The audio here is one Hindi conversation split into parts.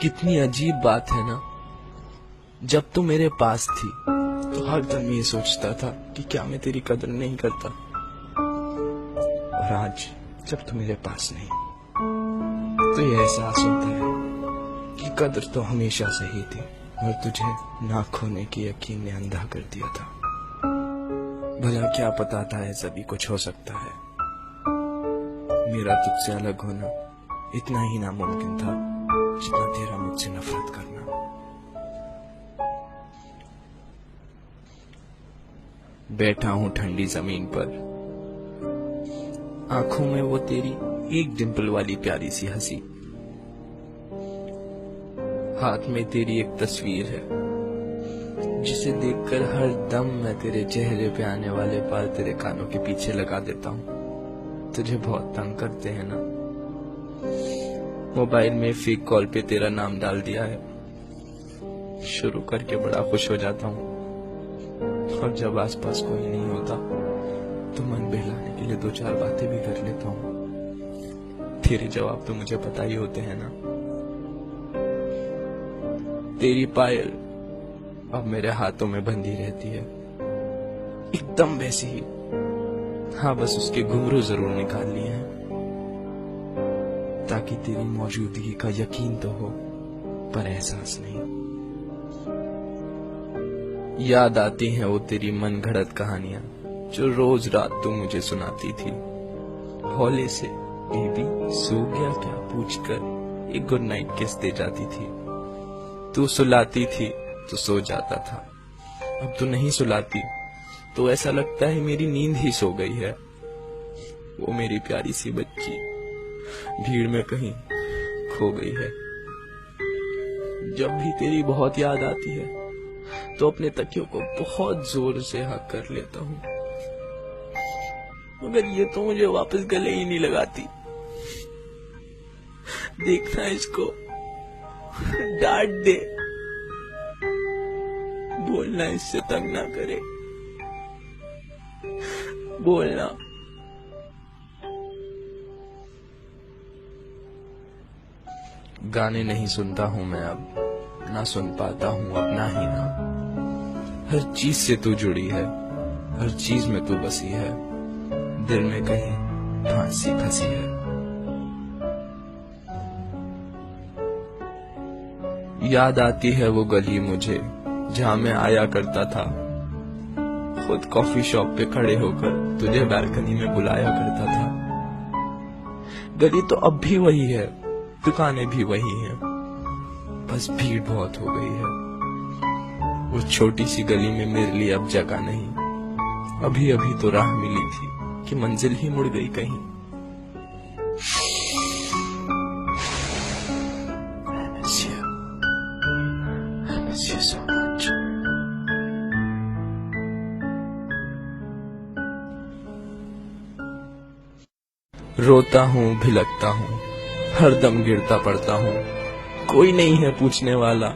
कितनी अजीब बात है ना। जब तू मेरे पास थी तो हरदम ये सोचता था कि क्या मैं तेरी कदर नहीं करता, और आज जब तू मेरे पास नहीं तो ये एहसास होता है कि कदर तो हमेशा से ही थी, और तुझे ना खोने की यकीन ने अंधा कर दिया था। भला क्या पता था ऐसा भी कुछ हो सकता है। मेरा तुझसे अलग होना इतना ही नामुमकिन था जितना तेरा मुझसे नफरत करना। बैठा हूं ठंडी जमीन पर, आंखों में वो तेरी एक डिंपल वाली प्यारी सी हंसी, हाथ में तेरी एक तस्वीर है जिसे देखकर हर दम मैं तेरे चेहरे पे आने वाले बाल तेरे कानों के पीछे लगा देता हूँ। तुझे बहुत तंग करते हैं ना। मोबाइल में फेक कॉल पे तेरा नाम डाल दिया है, शुरू करके बड़ा खुश हो जाता हूँ, और जब आसपास कोई नहीं होता तो मन बहलाने के लिए दो चार बातें भी कर लेता हूँ। तेरे जवाब तो मुझे पता ही होते हैं ना। तेरी पायल अब मेरे हाथों में बंधी रहती है, एकदम वैसी ही। हाँ, बस उसके घुंघरू जरूर निकाल लिए हैं ताकि तेरी मौजूदगी का यकीन तो हो, पर एहसास नहीं। याद आती हैं वो तेरी मन घड़त कहानियां जो रोज रात तू मुझे सुनाती थी। हौले से बेबी सो गया क्या पूछकर एक गुड नाइट किस दे जाती थी। तू सुलाती थी तो सो जाता था, अब तू नहीं सुलाती तो ऐसा लगता है मेरी नींद ही सो गई है। वो मेरी प्यारी सी बच्ची भीड़ में कहीं खो गई है। जब भी तेरी बहुत याद आती है तो अपने तकियों को बहुत जोर से हक कर लेता हूँ, मगर ये तो मुझे वापस गले ही नहीं लगाती। देखना इसको, डांट दे, बोलना इससे तंग ना करे, बोलना। गाने नहीं सुनता हूं मैं अब, ना सुन पाता हूं अपना ही नाम। हर चीज से तू जुड़ी है, हर चीज में तू बसी है, दिल में कहीं फांसी फंसी है। याद आती है वो गली मुझे जहां मैं आया करता था, खुद कॉफी शॉप पे खड़े होकर तुझे बालकनी में बुलाया करता था। गली तो अब भी वही है, दुकानें भी वही हैं, बस भीड़ बहुत हो गई है। उस छोटी सी गली में मेरे लिए अब जगह नहीं। अभी अभी तो राह मिली थी कि मंजिल ही मुड़ गई कहीं। I miss you so much. रोता हूँ, भिलकता हूँ, हरदम गिरता पड़ता हूँ। कोई नहीं है पूछने वाला,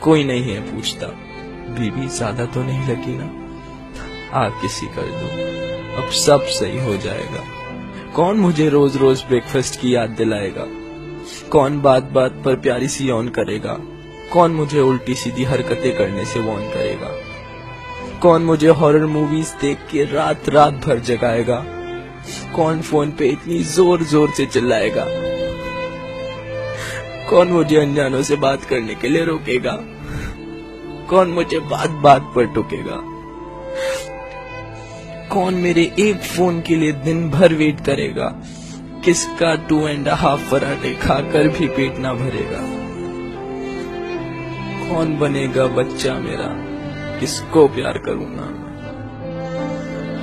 कोई नहीं है पूछता। बीबी ज्यादा तो नहीं लगी ना, आप किसी कर दो, अब सब सही हो जाएगा। कौन मुझे रोज रोज ब्रेकफास्ट की याद दिलाएगा, कौन बात बात पर प्यारी सी ऑन करेगा, कौन मुझे उल्टी सीधी हरकतें करने से वॉर्न करेगा, कौन मुझे हॉरर मूवीज देख के रात रात भर जगाएगा, कौन फोन पे इतनी जोर जोर से चिल्लाएगा, कौन मुझे अनजानों से बात करने के लिए रोकेगा, कौन मुझे बात बात पर टोकेगा, कौन मेरे एक फोन के लिए दिन भर वेट करेगा, किसका 2.5 पराठे खाकर भी पेट ना भरेगा, कौन बनेगा बच्चा मेरा, किसको प्यार करूंगा,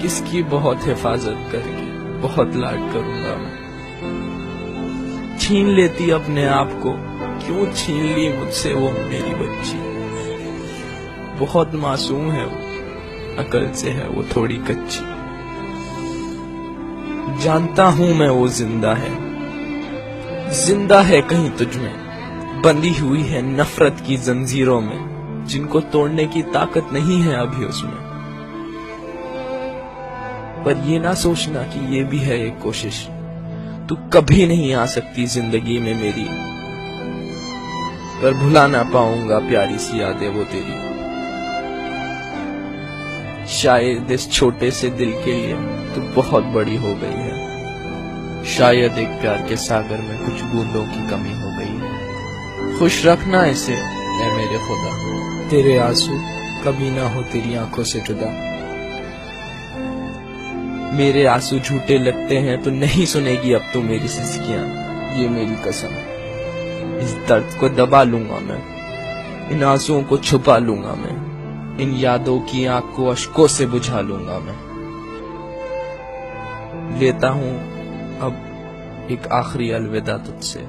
किसकी बहुत हिफाजत करके बहुत लाड करूंगा मैं। छीन लेती अपने आप को, क्यों छीन ली मुझसे वो मेरी बच्ची। बहुत मासूम है वो, अकल से है वो थोड़ी कच्ची। जानता हूं मैं वो जिंदा है कहीं तुझ में, बंधी हुई है नफरत की जंजीरों में, जिनको तोड़ने की ताकत नहीं है अभी उसमें। पर ये ना सोचना कि ये भी है एक कोशिश, तू कभी नहीं आ सकती जिंदगी में मेरी। पर भुला ना पाऊंगा प्यारी सी यादें वो तेरी। शायद इस छोटे से दिल के लिए तू बहुत बड़ी हो गई है। शायद एक प्यार के सागर में कुछ बूंदों की कमी हो गई है। खुश रखना इसे ऐ मेरे खुदा, तेरे आंसू कभी ना हो तेरी आंखों से जुदा। मेरे आंसू झूठे लगते हैं तो नहीं सुनेगी अब तू मेरी सिसकियां, ये मेरी कसम। इस दर्द को दबा लूंगा मैं, इन आंसुओं को छुपा लूंगा मैं, इन यादों की आंख को अश्कों से बुझा लूंगा मैं। लेता हूं अब एक आखिरी अलविदा तुझसे,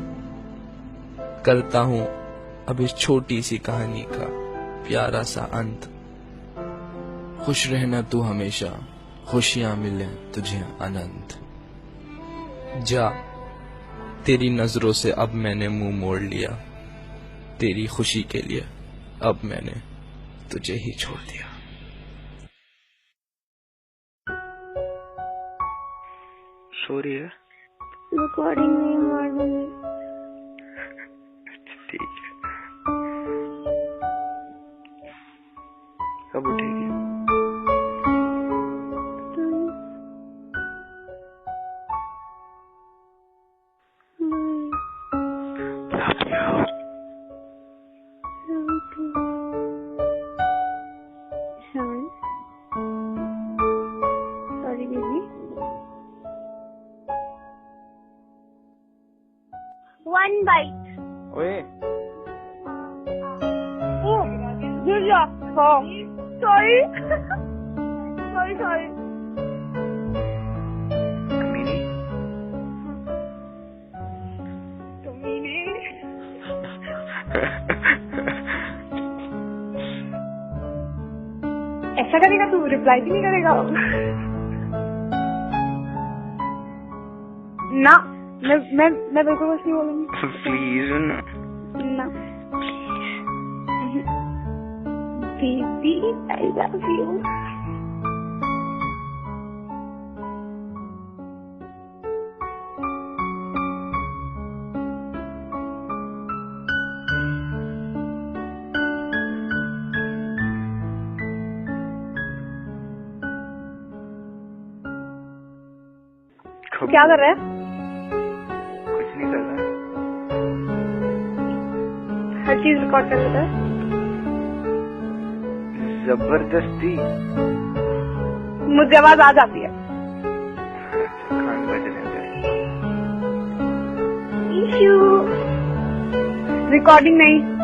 करता हूं अब इस छोटी सी कहानी का प्यारा सा अंत। खुश रहना तू हमेशा, खुशियां मिले तुझे अनंत। जा, तेरी नजरों से अब मैंने मुंह मोड़ लिया, तेरी खुशी के लिए अब मैंने तुझे ही छोड़ दिया। सॉरी है, रिकॉर्डिंग नहीं मार दूंगी। ठीक है, कब उठेगी? Sorry, baby. One bite. ओए, Oh, good job. Oh, sorry. sorry. कमीनी। ऐसा करेगा तू, रिप्लाई भी नहीं करेगा। ना, मैं बिल्कुल कुछ नहीं बोलूंगी। प्लीज ना, बेबी आई लव यू। क्या कर रहा है? कुछ नहीं कर रहा। हर चीज रिकॉर्ड कर लेता है। जबरदस्ती। मुझे आवाज आ जाती है। कान बजने दे। रिकॉर्डिंग नहीं।